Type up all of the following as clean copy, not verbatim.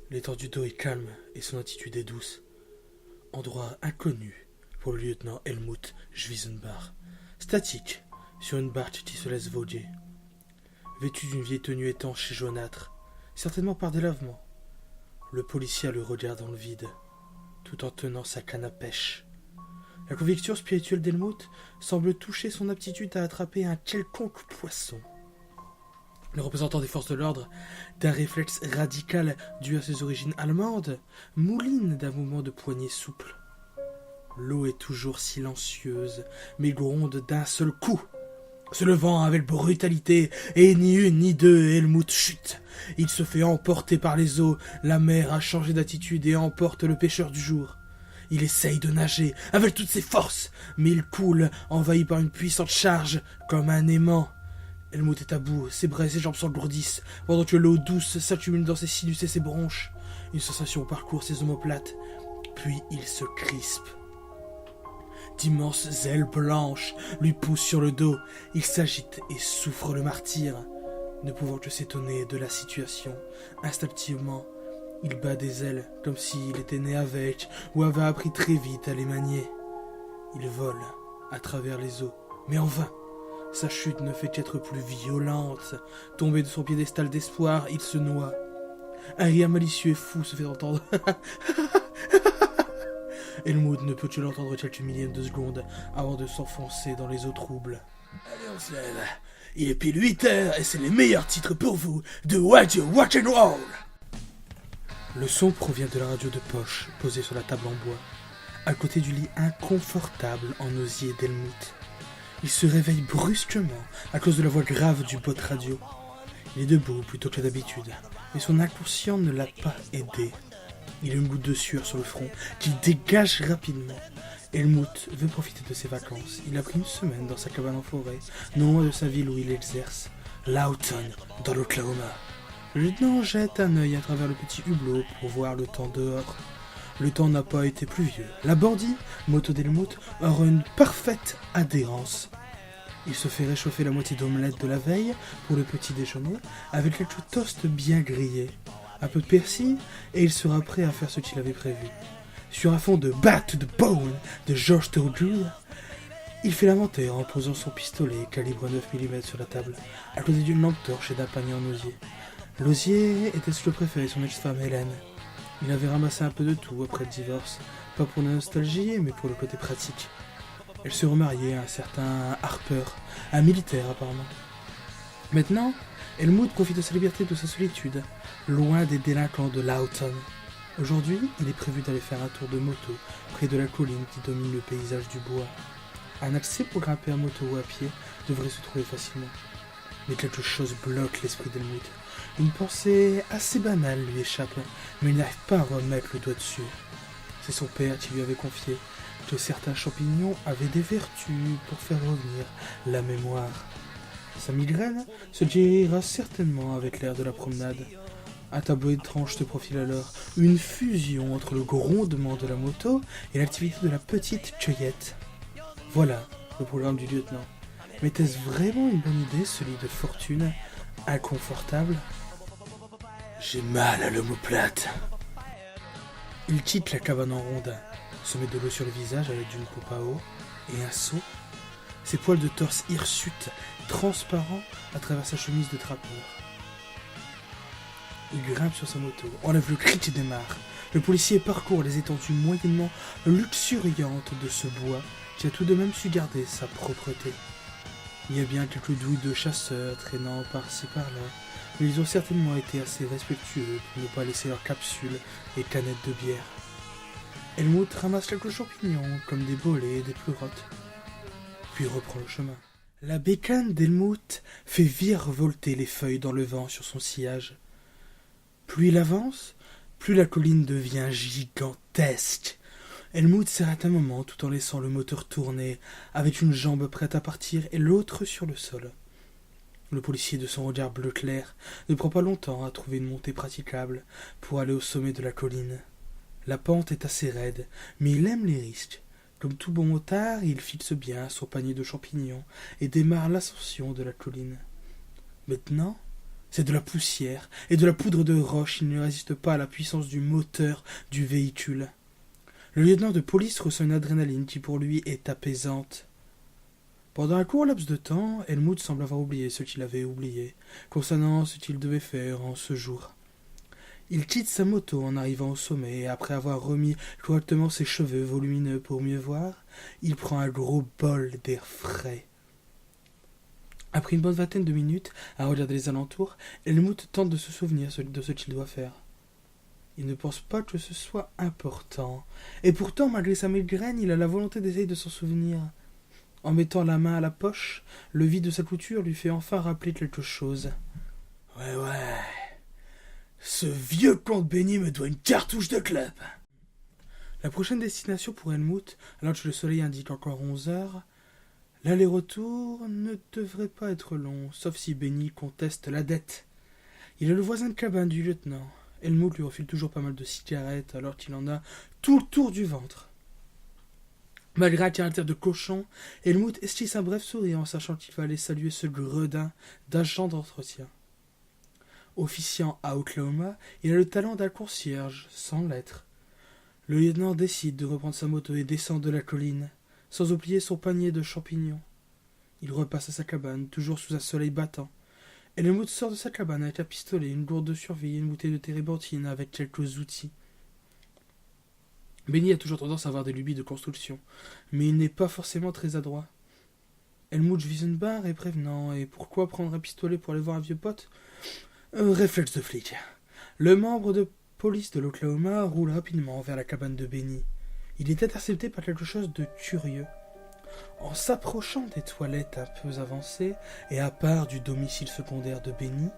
L'étendue d'eau est calme et son attitude est douce. Endroit inconnu pour le lieutenant Helmut Schwiesenbach, statique sur une barque qui se laisse voguer. Vêtu d'une vieille tenue étanche et jaunâtre, certainement par délavement, le policier a le regard dans le vide, tout en tenant sa canne à pêche. La conviction spirituelle d'Helmut semble toucher son aptitude à attraper un quelconque poisson. Le représentant des forces de l'ordre, d'un réflexe radical dû à ses origines allemandes, mouline d'un mouvement de poignet souple. L'eau est toujours silencieuse, mais gronde d'un seul coup. Se levant avec brutalité, et ni une ni deux, Helmut chute. Il se fait emporter par les eaux, la mer a changé d'attitude et emporte le pêcheur du jour. Il essaye de nager avec toutes ses forces, mais il coule, envahi par une puissante charge, comme un aimant. Helmut est à bout, ses bras et ses jambes s'engourdissent, pendant que l'eau douce s'accumule dans ses sinus et ses bronches. Une sensation parcourt ses omoplates, puis il se crispe. D'immenses ailes blanches lui poussent sur le dos. Il s'agite et souffre le martyre. Ne pouvant que s'étonner de la situation, instinctivement, il bat des ailes comme s'il était né avec ou avait appris très vite à les manier. Il vole à travers les eaux, mais en vain. Sa chute ne fait qu'être plus violente. Tombé de son piédestal d'espoir, il se noie. Un rire malicieux et fou se fait entendre. Helmut ne peut que l'entendre quelques millièmes de seconde avant de s'enfoncer dans les eaux troubles. Allez, on se lève. Il est pile 8 heures et c'est les meilleurs titres pour vous de Radio Rock'n'Roll. Le son provient de la radio de poche posée sur la table en bois, à côté du lit inconfortable en osier d'Helmut. Il se réveille brusquement à cause de la voix grave du bot radio. Il est debout plutôt que d'habitude, mais son inconscient ne l'a pas aidé. Il a une goutte de sueur sur le front qu'il dégage rapidement. Helmut veut profiter de ses vacances. Il a pris une semaine dans sa cabane en forêt, non loin de sa ville où il exerce, Lawton, dans l'Oklahoma. Le lieutenant jette un œil à travers le petit hublot pour voir le temps dehors. Le temps n'a pas été pluvieux. La Bandit, moto d'Helmut, aura une parfaite adhérence. Il se fait réchauffer la moitié d'omelette de la veille pour le petit déjeuner avec quelques toasts bien grillés. Un peu de persil et il sera prêt à faire ce qu'il avait prévu. Sur un fond de Bat to the Bone de George Thorogood, il fait l'inventaire en posant son pistolet calibre 9 mm sur la table, à côté d'une lampe torche et d'un panier en osier. L'osier était ce que préférait son ex-femme Hélène. Il avait ramassé un peu de tout après le divorce, pas pour la nostalgie, mais pour le côté pratique. Elle se remariait à un certain Harper, un militaire apparemment. Maintenant, Helmut profite de sa liberté et de sa solitude, loin des délinquants de Lawton. Aujourd'hui, il est prévu d'aller faire un tour de moto près de la colline qui domine le paysage du bois. Un accès pour grimper à moto ou à pied devrait se trouver facilement. Mais quelque chose bloque l'esprit d'Helmut. Une pensée assez banale lui échappe, mais il n'arrive pas à remettre le doigt dessus. C'est son père qui lui avait confié que certains champignons avaient des vertus pour faire revenir la mémoire. Sa migraine se guérira certainement avec l'air de la promenade. Un tableau étrange se profile alors, une fusion entre le grondement de la moto et l'activité de la petite cueillette. Voilà le programme du lieutenant. Mais était-ce vraiment une bonne idée, celui de fortune inconfortable? J'ai mal à l'omoplate. Il quitte la cabane en rondin, se met de l'eau sur le visage avec d'une pompe à eau et un seau. Ses poils de torse hirsutent, transparents à travers sa chemise de trappeur. Il grimpe sur sa moto, enlève le cri qui démarre. Le policier parcourt les étendues moyennement luxuriantes de ce bois qui a tout de même su garder sa propreté. Il y a bien quelques douilles de chasseurs traînant par-ci par-là, mais ils ont certainement été assez respectueux pour ne pas laisser leurs capsules et canettes de bière. Helmut ramasse quelques champignons comme des bolets et des pleurotes, puis reprend le chemin. La bécane d'Helmut fait virevolter les feuilles dans le vent sur son sillage. Plus il avance, plus la colline devient gigantesque. Helmut s'arrête un moment tout en laissant le moteur tourner, avec une jambe prête à partir et l'autre sur le sol. Le policier de son regard bleu clair ne prend pas longtemps à trouver une montée praticable pour aller au sommet de la colline. La pente est assez raide, mais il aime les risques. Comme tout bon motard, il fixe bien son panier de champignons et démarre l'ascension de la colline. Maintenant, C'est de la poussière et de la poudre de roche, il ne résiste pas à la puissance du moteur du véhicule. Le lieutenant de police ressent une adrénaline qui pour lui est apaisante. Pendant un court laps de temps, Helmut semble avoir oublié ce qu'il avait oublié, concernant ce qu'il devait faire en ce jour. Il quitte sa moto en arrivant au sommet et après avoir remis correctement ses cheveux volumineux pour mieux voir, il prend un gros bol d'air frais. Après une bonne vingtaine de minutes à regarder les alentours, Helmut tente de se souvenir de ce qu'il doit faire. Il ne pense pas que ce soit important, et pourtant, malgré sa migraine, il a la volonté d'essayer de s'en souvenir. En mettant la main à la poche, le vide de sa couture lui fait enfin rappeler quelque chose. Ouais, ce vieux comte Benny me doit une cartouche de club. La prochaine destination pour Helmut, alors que le soleil indique encore 11 heures, l'aller-retour ne devrait pas être long, sauf si Benny conteste la dette. Il est le voisin de cabane du lieutenant. Helmut lui refile toujours pas mal de cigarettes alors qu'il en a tout le tour du ventre. Malgré un caractère de cochon, Helmut esquisse un bref sourire en sachant qu'il va aller saluer ce gredin d'agent d'entretien. Officiant à Oklahoma, il a le talent d'un concierge, sans l'être. Le lieutenant décide de reprendre sa moto et descend de la colline, sans oublier son panier de champignons. Il repasse à sa cabane, toujours sous un soleil battant. Helmut sort de sa cabane avec un pistolet, une gourde de survie et une bouteille de térébenthine avec quelques outils. Benny a toujours tendance à avoir des lubies de construction, mais il n'est pas forcément très adroit. Helmut vise une barre et prévenant, et pourquoi prendre un pistolet pour aller voir un vieux pote ? Réflexe de flic. Le membre de police de l'Oklahoma roule rapidement vers la cabane de Benny. Il est intercepté par quelque chose de curieux. En s'approchant des toilettes un peu avancées et à part du domicile secondaire de Benny,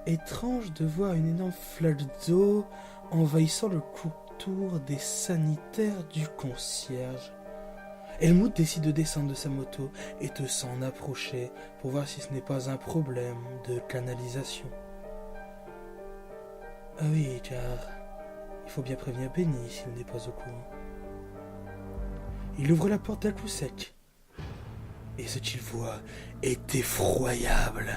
étrange de voir une énorme flaque d'eau envahissant le contour des sanitaires du concierge. Helmut décide de descendre de sa moto et de s'en approcher pour voir si ce n'est pas un problème de canalisation. Ah oui, car il faut bien prévenir Benny s'il n'est pas au courant. Il ouvre la porte d'un coup sec. Et ce qu'il voit est effroyable.